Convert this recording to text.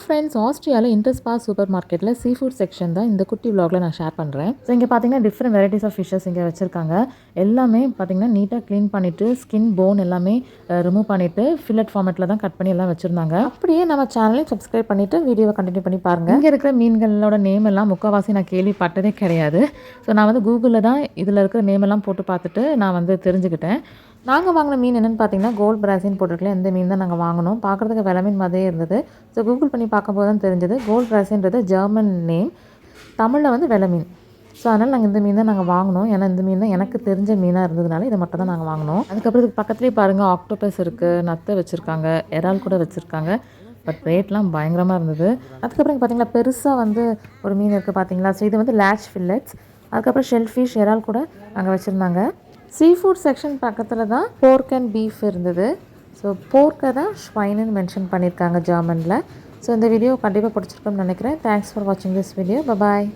Friends, ஆஸ்ட்ரியாவில் இன்டர்ஸ்பார் super மார்க்கெட்டில் sea food section தான் இந்த குட்டி விலாகில் நான் ஷேர் பண்ணுறேன். ஸோ இங்கே பார்த்தீங்கன்னா டிஃப்ரெண்ட் வெரைட்டிஸ் ஆஃப் ஃபிஷ்ஷஸ் இங்கே வச்சுருக்காங்க. எல்லாமே பார்த்தீங்கன்னா நீட்டாக க்ளீன் பண்ணிவிட்டு ஸ்கின் போன் எல்லாமே ரிமூவ் பண்ணிவிட்டு ஃபில்லட் ஃபார்மேட்டில் தான் கட் பண்ணி எல்லாம் வச்சுருந்தாங்க. அப்படியே நம்ம சேனலையும் சப்ஸ்கிரைப் பண்ணிவிட்டு வீடியோவை கண்டினியூ பண்ணி பாருங்கள். இங்கே இருக்கிற மீன்களோட நேம் எல்லாம் முக்கால்வாசி நான் கேள்விப்பட்டதே கிடையாது. ஸோ நான் வந்து கூகுளில் தான் இதில் இருக்கிற நேம் எல்லாம் போட்டு பார்த்துட்டு நான் வந்து தெரிஞ்சுக்கிட்டேன். நாங்கள் வாங்கின மீன் என்னென்னு பார்த்தீங்கன்னா கோல்ட் பிராசின்னு போட்டிருக்கல இந்த மீன் தான் நாங்கள் வாங்கினோம். பார்க்குறதுக்கு வெலை மீன் மாதிரியே இருந்தது. ஸோ கூகுள் பண்ணி பார்க்கும்போது தான் தெரிஞ்சது கோல்ட் பிராசின்றது ஜெர்மன் நேம், தமிழில் வந்து வெலை மீன். ஸோ அதனால் நாங்கள் இந்த மீன் தான் நாங்கள் வாங்கினோம். ஏன்னா இந்த மீன் தான் எனக்கு தெரிஞ்ச மீனாக இருந்ததுனால இதை மட்டும் தான் நாங்கள் வாங்கினோம். அதுக்கப்புறம் இதுக்கு பக்கத்துலேயே பாருங்கள் ஆக்டோபஸ் இருக்குது, நத்தை வச்சுருக்காங்க, இறால் கூட வச்சுருக்காங்க. பட் ரேட்லாம் பயங்கரமாக இருந்தது. அதுக்கப்புறம் பார்த்தீங்களா பெருசாக வந்து ஒரு மீன் இருக்குது பார்த்தீங்களா. ஸோ இது வந்து லேட்ச் ஃபில்லட்ஸ். அதுக்கப்புறம் ஷெல் ஃபிஷ், இறால் கூட அங்கே வச்சுருந்தாங்க. சீ ஃபுட் செக்ஷன் பக்கத்தில் தான் போர்க் அண்ட் பீஃப் இருந்தது. ஸோ போர்க்கை தான் ஷ்வைனுன்னு மென்ஷன் பண்ணியிருக்காங்க ஜெர்மனில். ஸோ இந்த வீடியோ கண்டிப்பாக பிடிச்சிருக்குன்னு நினைக்கிறேன். தேங்க்ஸ் ஃபார் வாட்சிங் திஸ் வீடியோ. பாய்.